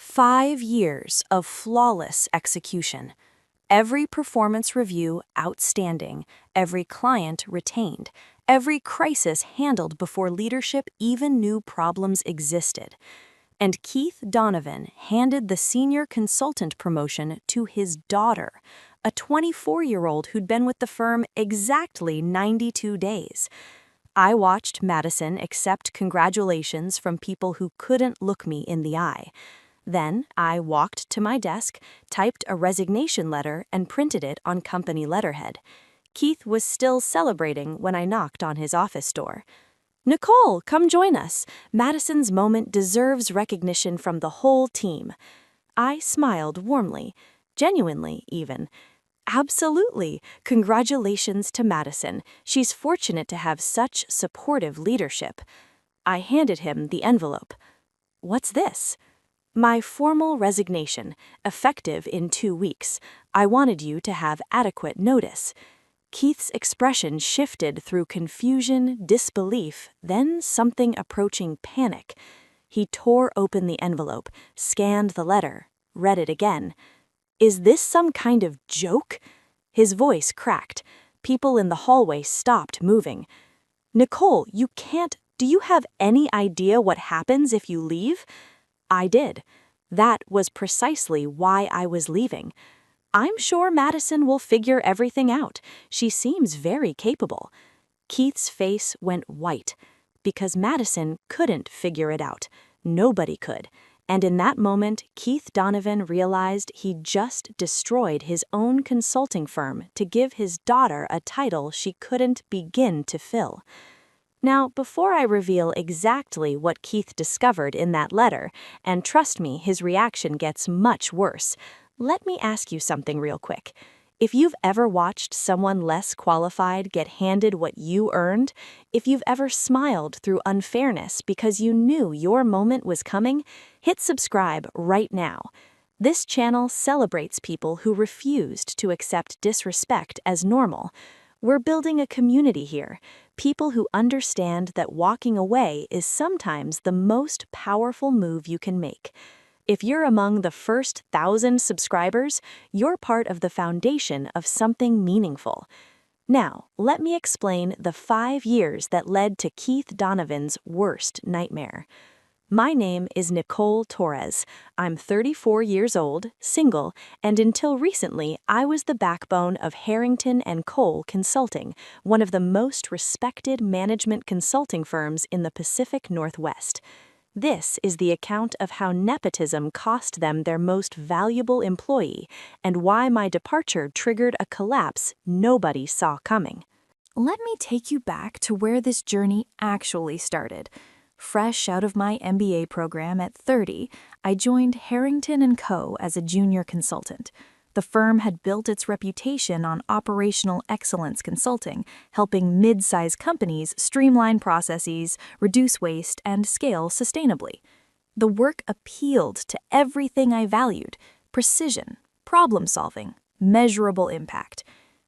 5 years of flawless execution. Every performance review outstanding, every client retained, every crisis handled before leadership even knew problems existed. And Keith Donovan handed the senior consultant promotion to his daughter, a 24-year-old who'd been with the firm exactly 92 days. I watched Madison accept congratulations from people who couldn't look me in the eye. Then I walked to my desk, typed a resignation letter, and printed it on company letterhead. Keith was still celebrating when I knocked on his office door. "Nicole, come join us. Madison's moment deserves recognition from the whole team." I smiled warmly, genuinely even. "Absolutely. Congratulations to Madison. She's fortunate to have such supportive leadership." I handed him the envelope. "What's this?" "My formal resignation, effective in 2 weeks. I wanted you to have adequate notice." Keith's expression shifted through confusion, disbelief, then something approaching panic. He tore open the envelope, scanned the letter, read it again. "Is this some kind of joke?" His voice cracked. People in the hallway stopped moving. "Nicole, you can't. Do you have any idea what happens if you leave?" I did. That was precisely why I was leaving. "I'm sure Madison will figure everything out. She seems very capable." Keith's face went white, because Madison couldn't figure it out. Nobody could. And in that moment, Keith Donovan realized he'd just destroyed his own consulting firm to give his daughter a title she couldn't begin to fill. Now, before I reveal exactly what Keith discovered in that letter, and trust me, his reaction gets much worse, let me ask you something real quick. If you've ever watched someone less qualified get handed what you earned, if you've ever smiled through unfairness because you knew your moment was coming, hit subscribe right now. This channel celebrates people who refused to accept disrespect as normal. We're building a community here, people who understand that walking away is sometimes the most powerful move you can make. If you're among the first 1,000 subscribers, you're part of the foundation of something meaningful. Now, let me explain the 5 years that led to Keith Donovan's worst nightmare. My name is Nicole Torres. I'm 34 years old, single, and until recently, I was the backbone of Harrington & Cole Consulting, one of the most respected management consulting firms in the Pacific Northwest. This is the account of how nepotism cost them their most valuable employee and why my departure triggered a collapse nobody saw coming. Let me take you back to where this journey actually started. Fresh out of my MBA program at 30, I joined Harrington & Co. as a junior consultant. The firm had built its reputation on operational excellence consulting, helping mid-sized companies streamline processes, reduce waste, and scale sustainably. The work appealed to everything I valued: precision, problem-solving, measurable impact.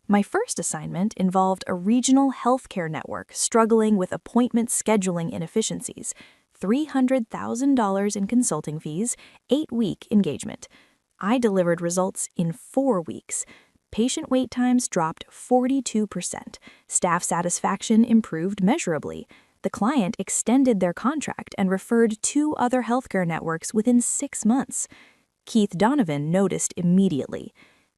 My first assignment involved a regional healthcare network struggling with appointment scheduling inefficiencies, $300,000 in consulting fees, 8-week engagement. I delivered results in 4 weeks. Patient wait times dropped 42%. Staff satisfaction improved measurably. The client extended their contract and referred 2 other healthcare networks within 6 months. Keith Donovan noticed immediately.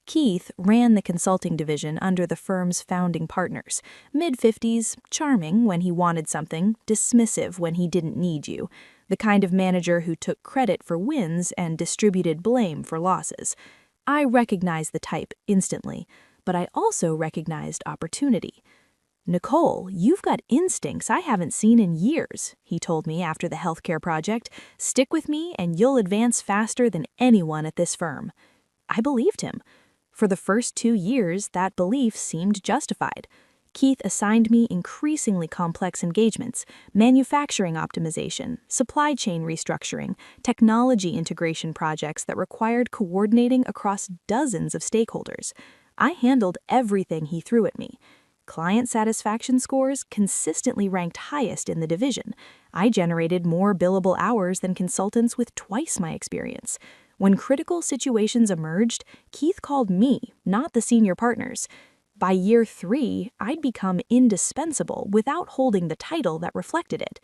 Keith ran the consulting division under the firm's founding partners, mid-50s, charming when he wanted something, dismissive when he didn't need you, the kind of manager who took credit for wins and distributed blame for losses. I recognized the type instantly, but I also recognized opportunity. "Nicole, you've got instincts I haven't seen in years," he told me after the healthcare project. "Stick with me and you'll advance faster than anyone at this firm." I believed him. For the first 2 years, that belief seemed justified. Keith assigned me increasingly complex engagements: manufacturing optimization, supply chain restructuring, technology integration projects that required coordinating across dozens of stakeholders. I handled everything he threw at me. Client satisfaction scores consistently ranked highest in the division. I generated more billable hours than consultants with twice my experience. When critical situations emerged, Keith called me, not the senior partners. By year 3, I'd become indispensable without holding the title that reflected it.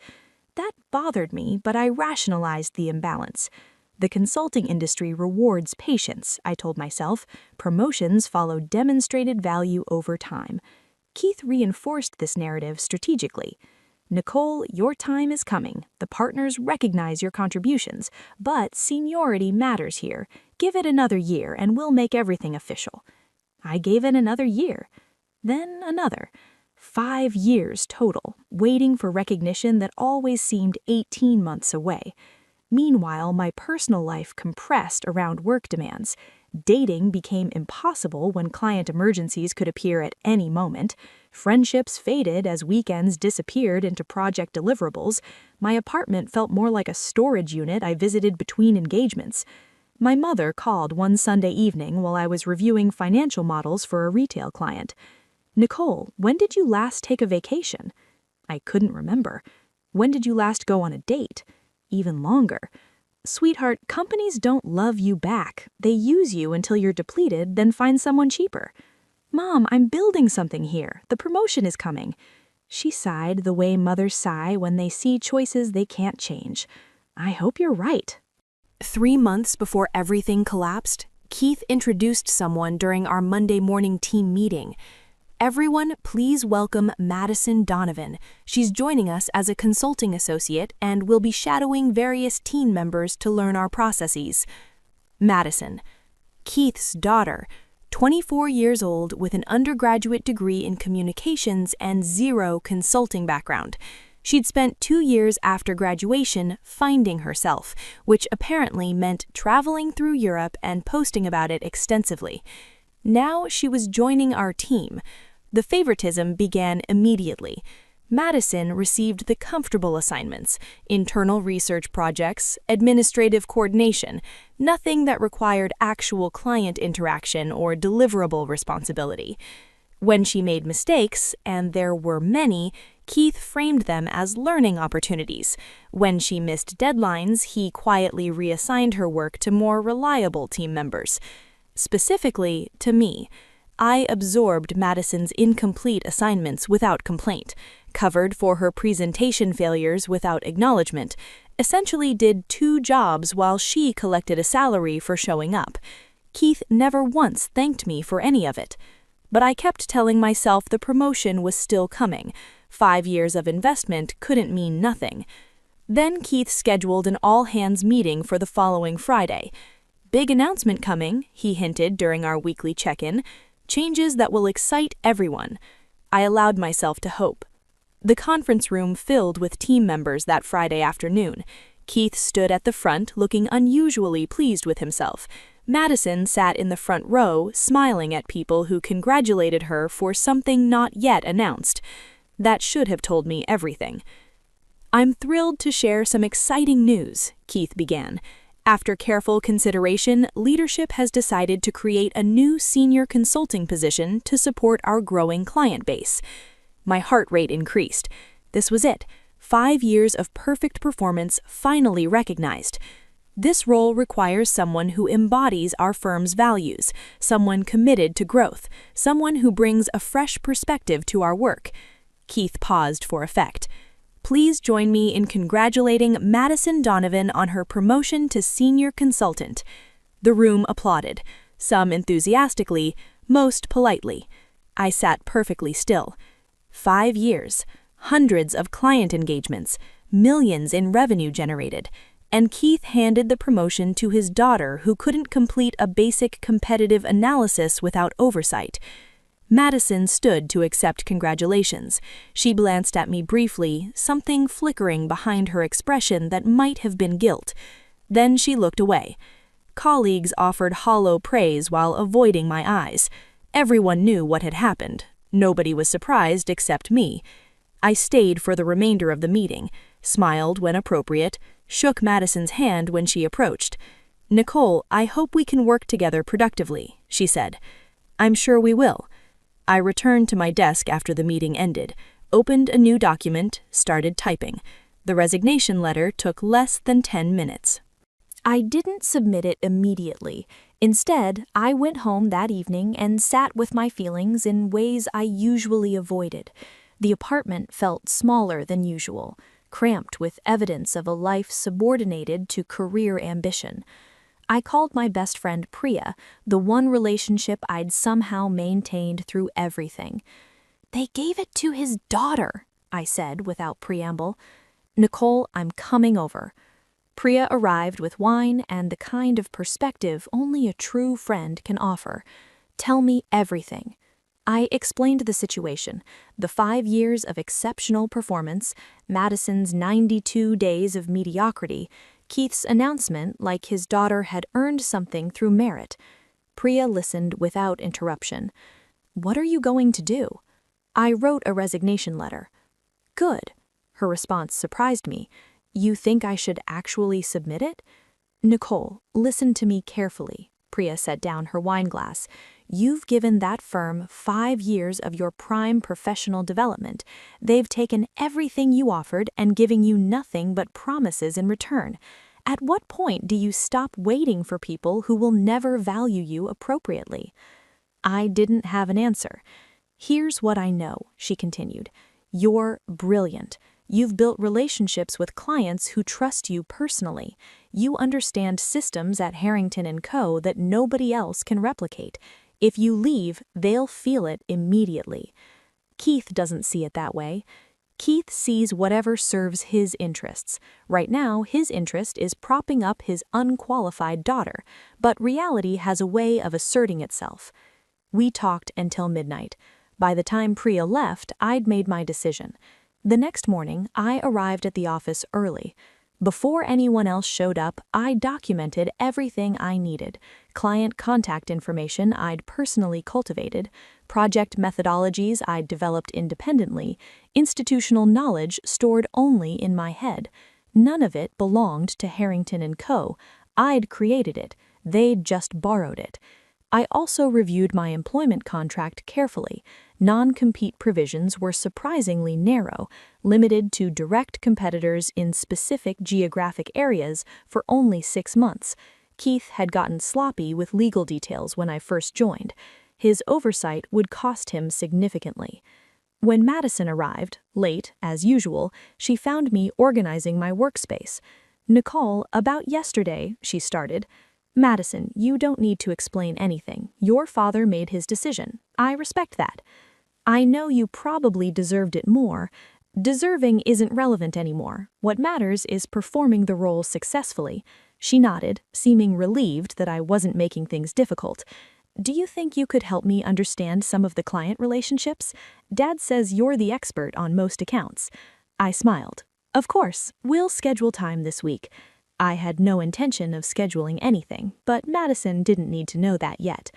That bothered me, but I rationalized the imbalance. The consulting industry rewards patience, I told myself. Promotions follow demonstrated value over time. Keith reinforced this narrative strategically. Nicole, your time is coming. The partners recognize your contributions, but seniority matters here. Give it another year and we'll make everything official. I gave it another year. Then another. 5 years total, waiting for recognition that always seemed 18 months away. Meanwhile, my personal life compressed around work demands. Dating became impossible when client emergencies could appear at any moment. Friendships faded as weekends disappeared into project deliverables. My apartment felt more like a storage unit I visited between engagements. My mother called one Sunday evening while I was reviewing financial models for a retail client. "Nicole, when did you last take a vacation?" I couldn't remember. "When did you last go on a date?" Even longer. "Sweetheart, companies don't love you back. They use you until you're depleted, then find someone cheaper." "Mom, I'm building something here. The promotion is coming." She sighed the way mothers sigh when they see choices they can't change. "I hope you're right." 3 months before everything collapsed, Keith introduced someone during our Monday morning team meeting. "Everyone, please welcome Madison Donovan. She's joining us as a consulting associate and will be shadowing various team members to learn our processes." Madison, Keith's daughter, 24 years old with an undergraduate degree in communications and 0 consulting background. She'd spent 2 years after graduation finding herself, which apparently meant traveling through Europe and posting about it extensively. Now she was joining our team. The favoritism began immediately. Madison received the comfortable assignments, internal research projects, administrative coordination, nothing that required actual client interaction or deliverable responsibility. When she made mistakes, and there were many, Keith framed them as learning opportunities. When she missed deadlines, he quietly reassigned her work to more reliable team members. Specifically, to me. I absorbed Madison's incomplete assignments without complaint, covered for her presentation failures without acknowledgement, essentially did 2 jobs while she collected a salary for showing up. Keith never once thanked me for any of it. But I kept telling myself the promotion was still coming. 5 years of investment couldn't mean nothing. Then Keith scheduled an all-hands meeting for the following Friday. "Big announcement coming," he hinted during our weekly check-in. "Changes that will excite everyone." I allowed myself to hope. The conference room filled with team members that Friday afternoon. Keith stood at the front looking unusually pleased with himself. Madison sat in the front row, smiling at people who congratulated her for something not yet announced. That should have told me everything. "I'm thrilled to share some exciting news," Keith began. "After careful consideration, leadership has decided to create a new senior consulting position to support our growing client base." My heart rate increased. This was it. 5 years of perfect performance finally recognized. This role requires someone who embodies our firm's values, someone committed to growth, someone who brings a fresh perspective to our work. Keith paused for effect. "Please join me in congratulating Madison Donovan on her promotion to senior consultant." The room applauded, some enthusiastically, most politely. I sat perfectly still. 5 years, hundreds of client engagements, millions in revenue generated, and Keith handed the promotion to his daughter who couldn't complete a basic competitive analysis without oversight. Madison stood to accept congratulations. She glanced at me briefly, something flickering behind her expression that might have been guilt. Then she looked away. Colleagues offered hollow praise while avoiding my eyes. Everyone knew what had happened. Nobody was surprised except me. I stayed for the remainder of the meeting, smiled when appropriate, shook Madison's hand when she approached. "Nicole, I hope we can work together productively," she said. "I'm sure we will." I returned to my desk after the meeting ended, opened a new document, started typing. The resignation letter took less than 10 minutes. I didn't submit it immediately. Instead, I went home that evening and sat with my feelings in ways I usually avoided. The apartment felt smaller than usual, cramped with evidence of a life subordinated to career ambition. I called my best friend Priya, the one relationship I'd somehow maintained through everything. "They gave it to his daughter," I said without preamble. "Nicole, I'm coming over." Priya arrived with wine and the kind of perspective only a true friend can offer. "Tell me everything." I explained the situation, the 5 years of exceptional performance, Madison's 92 days of mediocrity, Keith's announcement like his daughter had earned something through merit. Priya listened without interruption. "What are you going to do?" "I wrote a resignation letter." "Good." Her response surprised me. "You think I should actually submit it?" "Nicole, listen to me carefully." Priya set down her wineglass. "You've given that firm 5 years of your prime professional development. They've taken everything you offered and giving you nothing but promises in return. At what point do you stop waiting for people who will never value you appropriately?" I didn't have an answer. "Here's what I know," she continued. "You're brilliant. You've built relationships with clients who trust you personally. You understand systems at Harrington & Co. that nobody else can replicate. If you leave, they'll feel it immediately." Keith doesn't see it that way. Keith sees whatever serves his interests. Right now, his interest is propping up his unqualified daughter, but reality has a way of asserting itself. We talked until midnight. By the time Priya left, I'd made my decision. The next morning, I arrived at the office early. Before anyone else showed up, I documented everything I needed: client contact information I'd personally cultivated, project methodologies I'd developed independently, institutional knowledge stored only in my head. None of it belonged to Harrington & Co. I'd created it. They'd just borrowed it. I also reviewed my employment contract carefully. Non-compete provisions were surprisingly narrow, limited to direct competitors in specific geographic areas for only 6 months. Keith had gotten sloppy with legal details when I first joined. His oversight would cost him significantly. When Madison arrived, late, as usual, she found me organizing my workspace. "Nicole, about yesterday," she started. "Madison, you don't need to explain anything. Your father made his decision. I respect that. I know you probably deserved it more. Deserving isn't relevant anymore. What matters is performing the role successfully." She nodded, seeming relieved that I wasn't making things difficult. "Do you think you could help me understand some of the client relationships? Dad says you're the expert on most accounts." I smiled. "Of course, we'll schedule time this week." I had no intention of scheduling anything, but Madison didn't need to know that yet.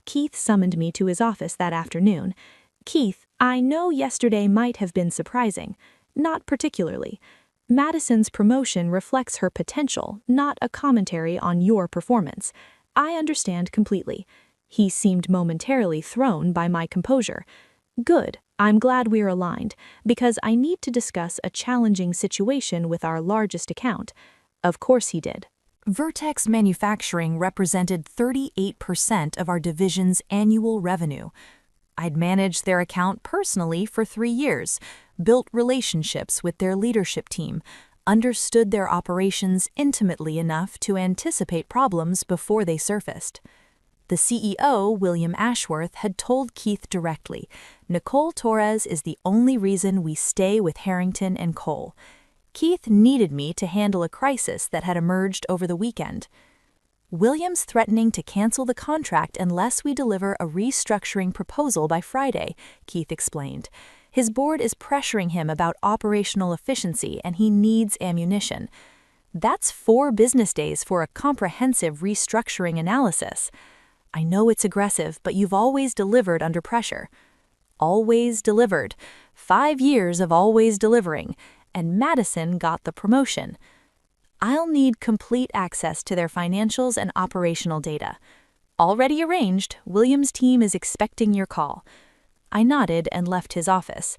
Keith summoned me to his office that afternoon. "Keith, I know yesterday might have been surprising." "Not particularly. Madison's promotion reflects her potential, not a commentary on your performance." "I understand completely." He seemed momentarily thrown by my composure. "Good. I'm glad we're aligned, because I need to discuss a challenging situation with our largest account." Of course he did. Vertex Manufacturing represented 38% of our division's annual revenue. I'd managed their account personally for 3 years, built relationships with their leadership team, understood their operations intimately enough to anticipate problems before they surfaced. The CEO, William Ashworth, had told Keith directly, "Nicole Torres is the only reason we stay with Harrington & Cole." Keith needed me to handle a crisis that had emerged over the weekend. "William's threatening to cancel the contract unless we deliver a restructuring proposal by Friday," Keith explained. "His board is pressuring him about operational efficiency and he needs ammunition." That's 4 business days for a comprehensive restructuring analysis. "I know it's aggressive, but you've always delivered under pressure." Always delivered. 5 years of always delivering. And Madison got the promotion. "I'll need complete access to their financials and operational data." "Already arranged. William's team is expecting your call." I nodded and left his office.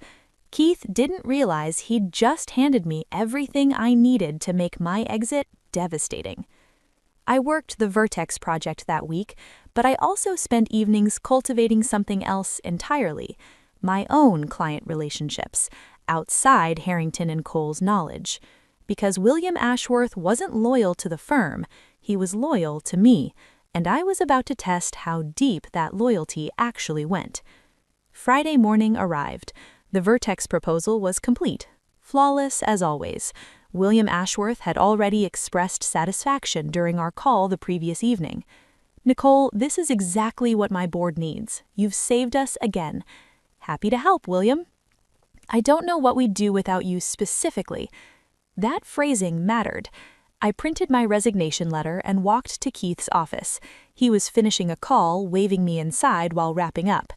Keith didn't realize he'd just handed me everything I needed to make my exit devastating. I worked the Vertex project that week, but I also spent evenings cultivating something else entirely, my own client relationships, outside Harrington and Cole's knowledge. Because William Ashworth wasn't loyal to the firm, he was loyal to me, and I was about to test how deep that loyalty actually went. Friday morning arrived. The Vertex proposal was complete, flawless as always. William Ashworth had already expressed satisfaction during our call the previous evening. "Nicole, this is exactly what my board needs. You've saved us again." "Happy to help, William." "I don't know what we'd do without you specifically." That phrasing mattered. I printed my resignation letter and walked to Keith's office. He was finishing a call, waving me inside while wrapping up.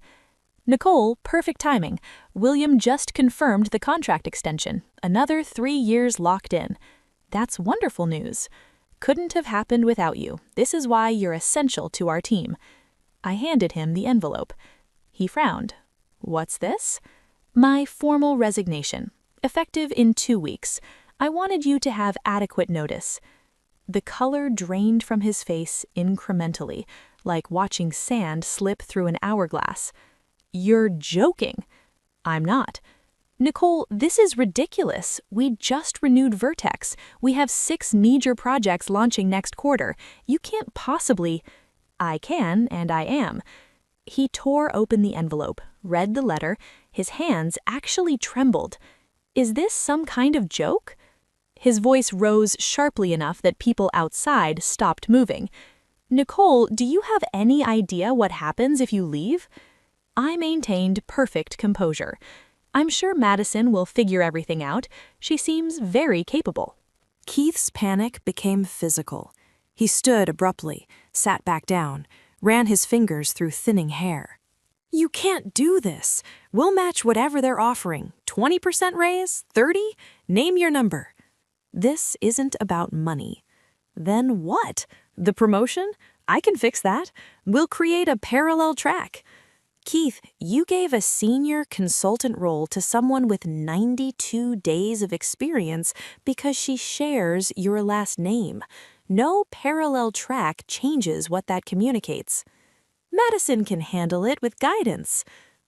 "Nicole, perfect timing. William just confirmed the contract extension. Another 3 years locked in." "That's wonderful news." "Couldn't have happened without you. This is why you're essential to our team." I handed him the envelope. He frowned. "What's this?" "My formal resignation. Effective in 2 weeks. I wanted you to have adequate notice." The color drained from his face incrementally, like watching sand slip through an hourglass. "You're joking." "I'm not." "Nicole, this is ridiculous. We just renewed Vertex. We have 6 major projects launching next quarter. You can't possibly—" "I can, and I am." He tore open the envelope, read the letter. His hands actually trembled. "Is this some kind of joke?" His voice rose sharply enough that people outside stopped moving. "Nicole, do you have any idea what happens if you leave?" I maintained perfect composure. "I'm sure Madison will figure everything out. She seems very capable." Keith's panic became physical. He stood abruptly, sat back down, ran his fingers through thinning hair. "You can't do this. We'll match whatever they're offering. 20% raise? 30? Name your number." "This isn't about money." "Then what? The promotion? I can fix that. We'll create a parallel track." "Keith, you gave a senior consultant role to someone with 92 days of experience because she shares your last name. No parallel track changes what that communicates." "Madison can handle it with guidance."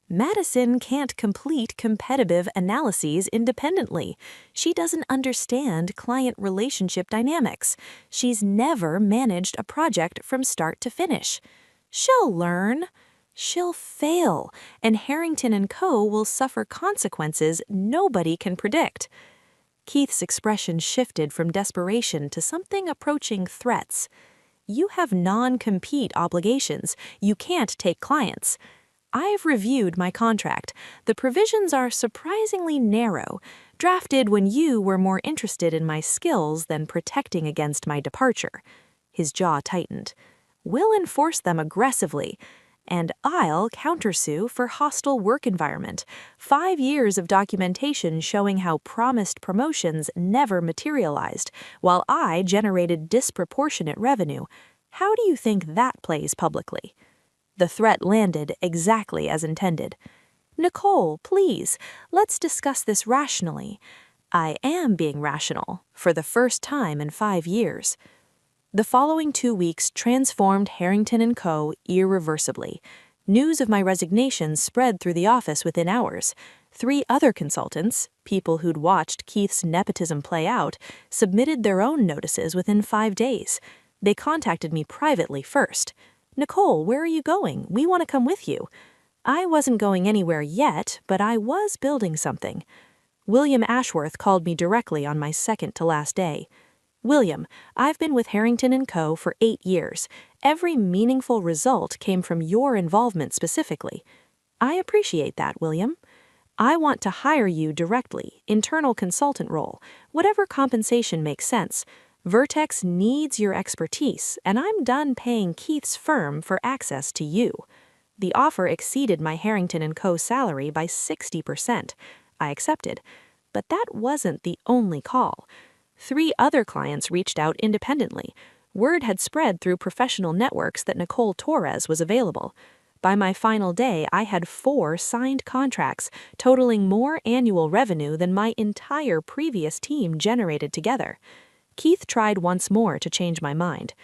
"Madison can't complete competitive analyses independently. She doesn't understand client relationship dynamics. She's never managed a project from start to finish." "She'll learn." "She'll fail, and Harrington and Co. will suffer consequences nobody can predict." Keith's expression shifted from desperation to something approaching threats. "You have non-compete obligations. You can't take clients." "I've reviewed my contract. The provisions are surprisingly narrow, drafted when you were more interested in my skills than protecting against my departure." His jaw tightened. "We'll enforce them aggressively. And I'll countersue for hostile work environment. 5 years of documentation showing how promised promotions never materialized, while I generated disproportionate revenue. How do you think that plays publicly?" The threat landed exactly as intended. "Nicole, please, let's discuss this rationally." "I am being rational, for the first time in 5 years." The following 2 weeks transformed Harrington and Co. irreversibly. News of my resignation spread through the office within hours. 3 other consultants, people who'd watched Keith's nepotism play out, submitted their own notices within 5 days. They contacted me privately first. "Nicole, where are you going? We want to come with you." I wasn't going anywhere yet, but I was building something. William Ashworth called me directly on my second to last day. "William, I've been with Harrington and Co. for 8 years. Every meaningful result came from your involvement specifically." "I appreciate that, William." "I want to hire you directly, internal consultant role, whatever compensation makes sense. Vertex needs your expertise, and I'm done paying Keith's firm for access to you." The offer exceeded my Harrington and Co. salary by 60%. I accepted. But that wasn't the only call. 3 other clients reached out independently. Word had spread through professional networks that Nicole Torres was available. By my final day, I had 4 signed contracts, totaling more annual revenue than my entire previous team generated together. Keith tried once more to change my mind.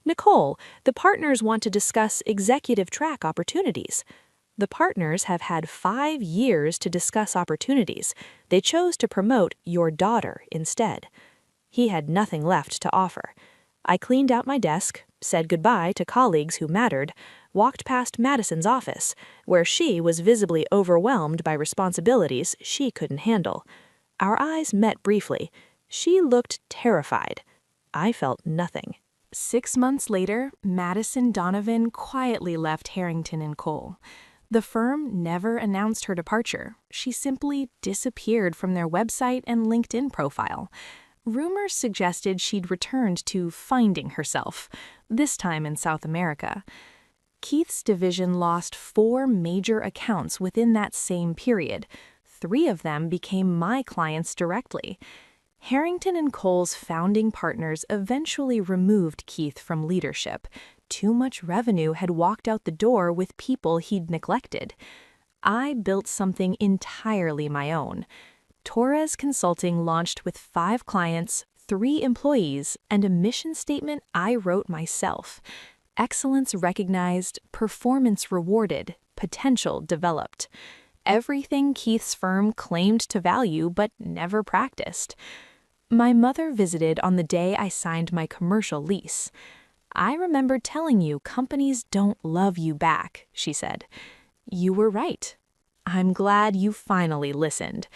Nicole, the partners want to discuss executive track opportunities. The partners have had 5 years to discuss opportunities. They chose to promote your daughter instead. He had nothing left to offer. I cleaned out my desk, said goodbye to colleagues who mattered, walked past Madison's office, where she was visibly overwhelmed by responsibilities she couldn't handle. Our eyes met briefly. She looked terrified. I felt nothing. 6 months later, Madison Donovan quietly left Harrington & Cole. The firm never announced her departure. She simply disappeared from their website and LinkedIn profile. Rumors suggested she'd returned to finding herself, this time in South America. Keith's division lost 4 major accounts within that same period. 3 of them became my clients directly. Harrington & Cole's founding partners eventually removed Keith from leadership. Too much revenue had walked out the door with people he'd neglected. I built something entirely my own. Torres Consulting launched with 5 clients, 3 employees, and a mission statement I wrote myself. Excellence recognized, performance rewarded, potential developed. Everything Keith's firm claimed to value but never practiced. My mother visited on the day I signed my commercial lease. "I remember telling you companies don't love you back," she said. "You were right. I'm glad you finally listened."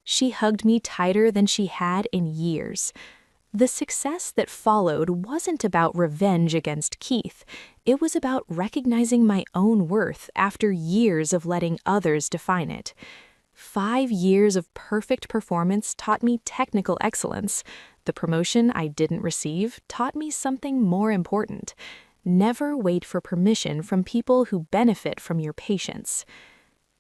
She hugged me tighter than she had in years. The success that followed wasn't about revenge against Keith. It was about recognizing my own worth after years of letting others define it. 5 years of perfect performance taught me technical excellence. The promotion I didn't receive taught me something more important. Never wait for permission from people who benefit from your patience.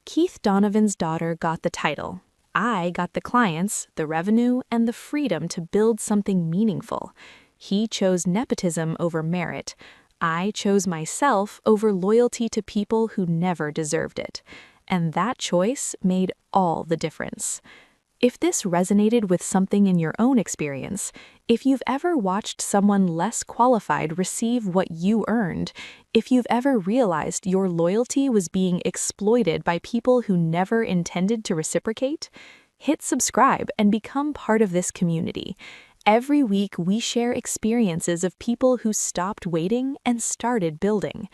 Keith Donovan's daughter got the title. I got the clients, the revenue, and the freedom to build something meaningful. He chose nepotism over merit. I chose myself over loyalty to people who never deserved it. And that choice made all the difference. If this resonated with something in your own experience, if you've ever watched someone less qualified receive what you earned, if you've ever realized your loyalty was being exploited by people who never intended to reciprocate, hit subscribe and become part of this community. Every week we share experiences of people who stopped waiting and started building.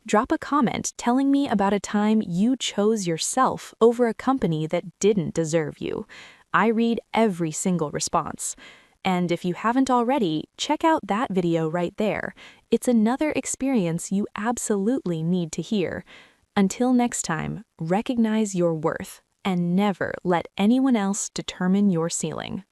Drop a comment telling me about a time you chose yourself over a company that didn't deserve you. I read every single response. And if you haven't already, check out that video right there. It's another experience you absolutely need to hear. Until next time, recognize your worth and never let anyone else determine your ceiling.